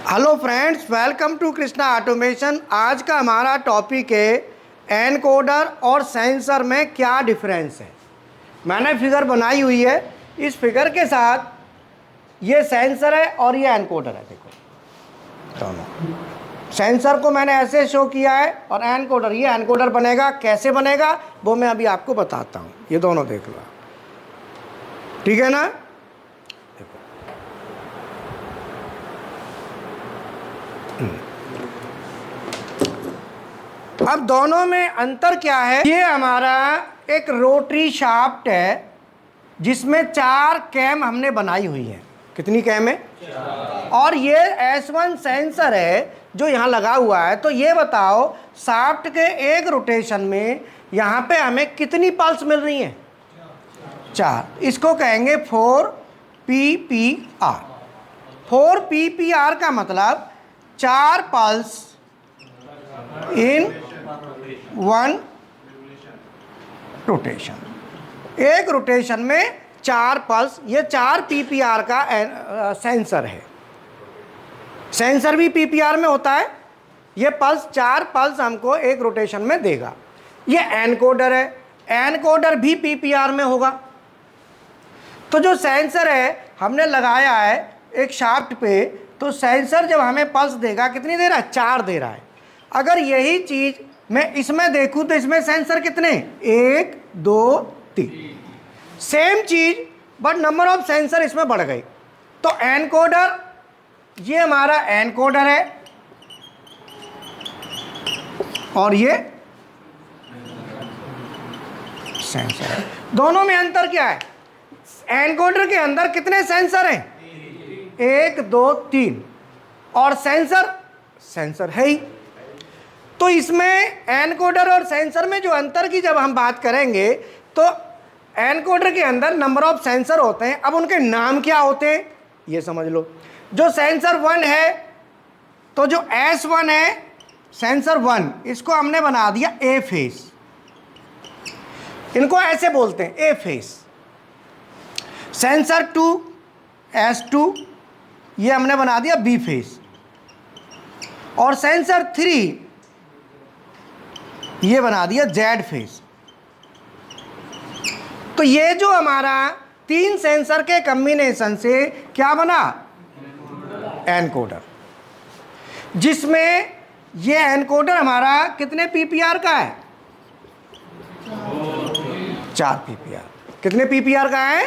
Hello friends, welcome to Krishna automation. आज का हमारा टॉपिक है एनकोडर और सेंसर में क्या डिफरेंस है। मैंने फिगर बनाई हुई है। इस फिगर के साथ ये सेंसर है और ये एनकोडर है। देखो दोनों, सेंसर को मैंने ऐसे शो किया है और एनकोडर, ये एनकोडर बनेगा। कैसे बनेगा वो मैं अभी आपको बताता हूँ। ये दोनों देख लो, ठीक है ना। अब दोनों में अंतर क्या है। ये हमारा एक रोटरी शाफ्ट है जिसमें 4 कैम हमने बनाई हुई है। कितनी कैम है? 4। और ये S1 सेंसर है जो यहाँ लगा हुआ है। तो ये बताओ, शाफ्ट के एक रोटेशन में यहाँ पे हमें कितनी पल्स मिल रही हैं? 4। इसको कहेंगे 4 PPR। 4 PPR का मतलब 4 पल्स इन 1 रोटेशन। एक रोटेशन में 4 पल्स। ये 4 PPR का सेंसर है। सेंसर भी PPR में होता है। ये पल्स 4 पल्स हमको एक रोटेशन में देगा। ये एनकोडर है। एनकोडर भी PPR में होगा। तो जो सेंसर है हमने लगाया है एक शाफ्ट पे, तो सेंसर जब हमें पल्स देगा, कितनी दे रहा है? 4 दे रहा है। अगर यही चीज़ मैं इसमें देखूं तो इसमें सेंसर कितने? 1 2 3। Same cheese but number of sensor इसमें बढ़ गई। तो एनकोडर, ये हमारा एनकोडर है और ये सेंसर है। दोनों में अंतर क्या है? एनकोडर के अंदर कितने सेंसर हैं? 1 2 3। और सेंसर है ही। तो इसमें एनकोडर और सेंसर में जो अंतर की जब हम बात करेंगे, तो एनकोडर के अंदर नंबर ऑफ सेंसर होते हैं। अब उनके नाम क्या होते हैं ये समझ लो। जो सेंसर 1 है, तो जो S1 है सेंसर 1, इसको हमने बना दिया A फेस। इनको ऐसे बोलते हैं A फेस। सेंसर 2 S2, ये हमने बना दिया B फेस। और सेंसर 3, ये बना दिया Z फेस। तो ये जो हमारा 3 सेंसर के कॉम्बिनेशन से क्या बना? एनकोडर। जिसमें ये एनकोडर हमारा कितने PPR का है? 4 PPR। कितने PPR का है?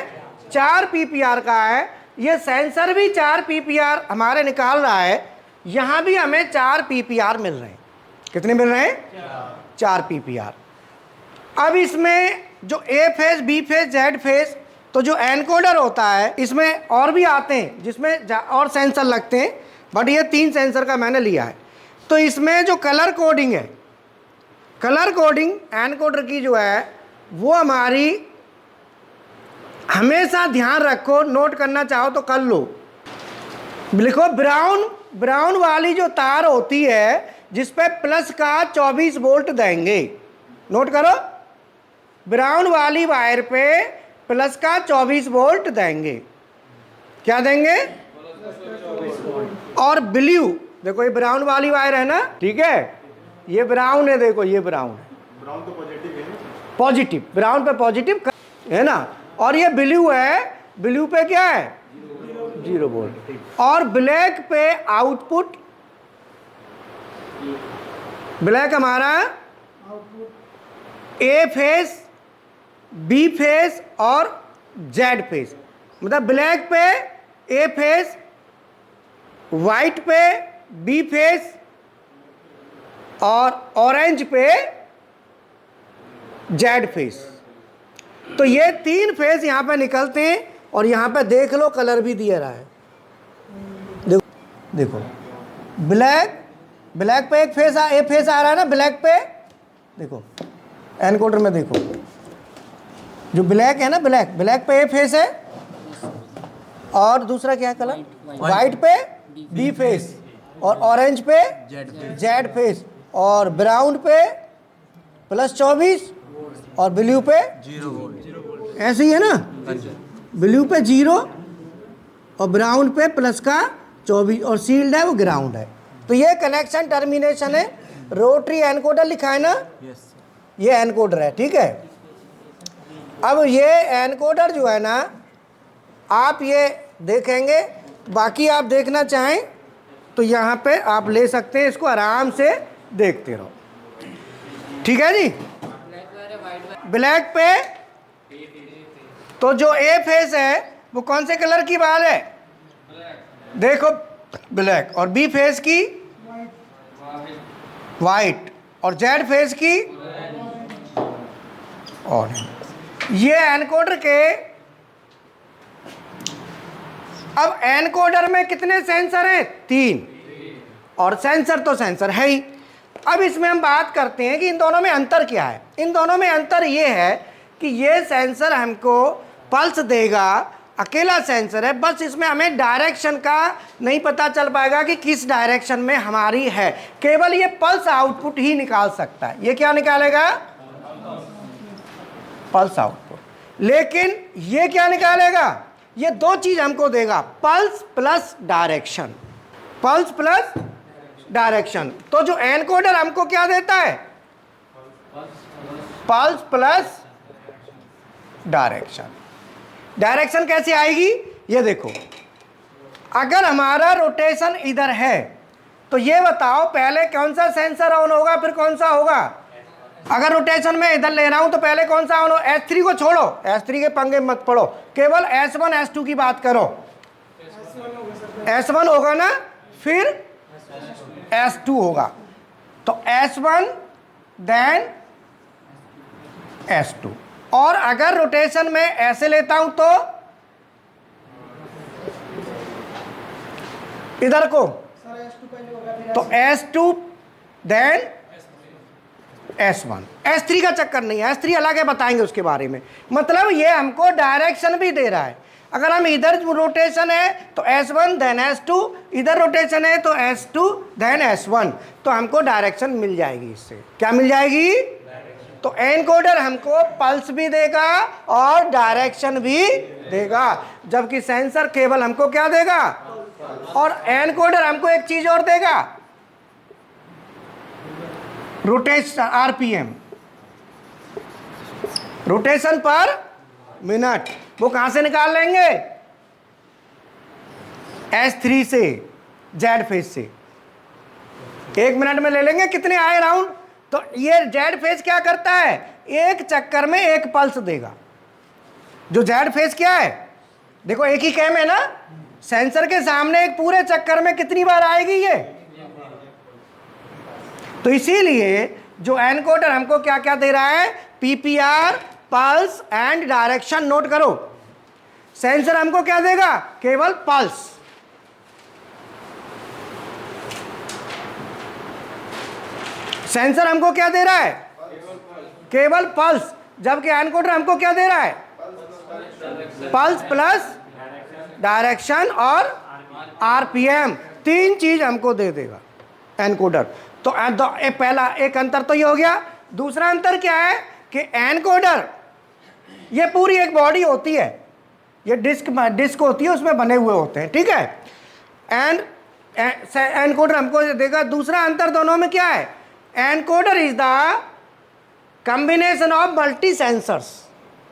4 PPR का है। ये सेंसर भी 4 PPR हमारे निकाल रहा है। यहाँ भी हमें 4 PPR मिल रहे हैं। कितने मिल रहे हैं? 4 PPR। अब इसमें जो A face, B face, Z face, तो जो एनकोडर होता है इसमें और भी आते हैं जिसमें और सेंसर लगते हैं, बट ये 3 सेंसर का मैंने लिया है। तो इसमें जो कलर कोडिंग है, कलर कोडिंग एनकोडर की जो है वो हमारी, हमेशा ध्यान रखो, नोट करना चाहो तो कर लो। लिखो ब्राउन वाली जो तार होती है जिस पे प्लस का 24 वोल्ट देंगे। नोट करो, ब्राउन वाली वायर पे प्लस का 24 वोल्ट देंगे। क्या देंगे? और ब्लू, देखो ये ब्राउन वाली वायर है ना, ठीक है, ये ब्राउन है। देखो ये ब्राउन है, ब्राउन तो पॉजिटिव है, पॉजिटिव, ब्राउन पे पॉजिटिव है ना। और ये ब्लू है, ब्लू पे क्या है? 0 वोल्ट। और ब्लैक पे आउटपुट, ब्लैक हमारा A फेस, B फेस और Z फेस। मतलब ब्लैक पे A फेस, वाइट पे B फेस और ऑरेंज पे Z फेस। तो ये 3 फेस यहाँ पे निकलते हैं। और यहाँ पे देख लो कलर भी दिया रहा है। देखो ब्लैक पे एक फेस A फेस आ रहा है ना, ब्लैक पे। देखो एनकोडर में देखो, जो ब्लैक है ना, ब्लैक पे A फेस है। और दूसरा क्या है कलर? वाइट पे B फेस और ऑरेंज पे Z फेस और ब्राउन पे प्लस 24 और ब्लू पे 0। ऐसे ही है ना, ब्लू पे 0 और ब्राउन पे प्लस का 24 और सील्ड है वो ग्राउंड है। तो ये कनेक्शन टर्मिनेशन है, रोटरी एनकोडर लिखा है ना, ये एनकोडर है, ठीक है। अब ये एनकोडर जो है ना, आप ये देखेंगे, बाकी आप देखना चाहें तो यहाँ पे आप ले सकते हैं, इसको आराम से देखते रहो, ठीक है जी। ब्लैक पे तो जो ए फेस है वो कौन से कलर की बाल है, देखो ब्लैक, और बी फेस की वाइट, और जेड फेस की ऑरेंज। ये एनकोडर के, अब एनकोडर में कितने सेंसर हैं, 3, और सेंसर तो सेंसर है ही। अब इसमें हम बात करते हैं कि इन दोनों में अंतर क्या है। इन दोनों में अंतर ये है कि ये सेंसर हमको पल्स देगा, अकेला सेंसर है, बस इसमें हमें डायरेक्शन का नहीं पता चल पाएगा कि किस डायरेक्शन में हमारी है, केवल ये पल्स आउटपुट ही निकाल सकता है। ये क्या निकालेगा, पल्स आउटपुट। लेकिन ये क्या निकालेगा, ये 2 चीज हमको देगा, pulse plus direction, pulse plus direction. तो जो एनकोडर हमको क्या देता है, पल्स प्लस डायरेक्शन। डायरेक्शन कैसे आएगी, ये देखो, अगर हमारा रोटेशन इधर है तो ये बताओ पहले कौन सा सेंसर ऑन होगा, फिर कौन सा होगा। अगर रोटेशन में इधर ले रहा हूं तो पहले कौन सा ऑन हो, S3 को छोड़ो, S3 के पंगे मत पड़ो, केवल S1 S2 की बात करो। S1 होगा ना, फिर S2 होगा, तो S1 देन S2। और अगर रोटेशन में ऐसे लेता हूं तो इधर को, तो S2 देन S1। S3 का चक्कर नहीं है, S3 अलग है, बताएंगे उसके बारे में। मतलब ये हमको डायरेक्शन भी दे रहा है। अगर हम इधर रोटेशन है तो S1 देन S2, इधर रोटेशन है तो S2 देन S1, तो हमको डायरेक्शन मिल जाएगी। इससे क्या मिल जाएगी, तो एनकोडर हमको पल्स भी देगा और डायरेक्शन भी देगा, जबकि सेंसर केवल हमको क्या देगा, और एनकोडर हमको एक चीज और देगा, रोटेशन RPM, रोटेशन पर मिनट। वो कहां से निकाल लेंगे, S3 से, जेड फेस से। 1 मिनट में ले लेंगे कितने आए राउंड। तो ये जेड फेस क्या करता है, एक चक्कर में 1 पल्स देगा। जो जेड फेस क्या है, देखो एक ही कैम है ना, सेंसर के सामने एक पूरे चक्कर में कितनी बार आएगी ये। तो इसीलिए जो एनकोडर हमको क्या क्या दे रहा है, PPR, pulse and direction. Note करो, सेंसर हमको क्या देगा, केवल पल्स। सेंसर हमको क्या दे रहा है, केवल पल्स, जबकि एनकोडर हमको क्या दे रहा है, पल्स प्लस डायरेक्शन और RPM। 3 चीज हमको दे देगा एनकोडर। तो पहला एक अंतर तो ये हो गया। दूसरा अंतर क्या है कि एनकोडर, ये पूरी एक बॉडी होती है, ये डिस्क होती है, उसमें बने हुए होते हैं, ठीक है। एंड एनकोडर हमको देगा। दूसरा अंतर दोनों में क्या है, encoder is the combination of multi sensors.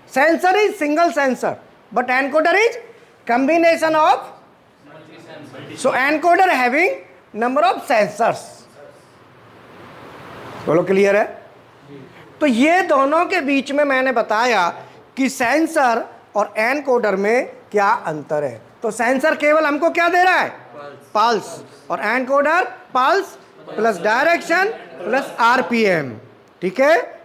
Sensor is single sensor, but encoder is combination of, so encoder having number of sensors. बोलो क्लियर है। तो ये दोनों के बीच में मैंने बताया कि सेंसर और एनकोडर में क्या अंतर है। तो सेंसर केवल हमको क्या दे रहा है, पल्स, और encoder pulse plus direction plus RPM, ठीक है।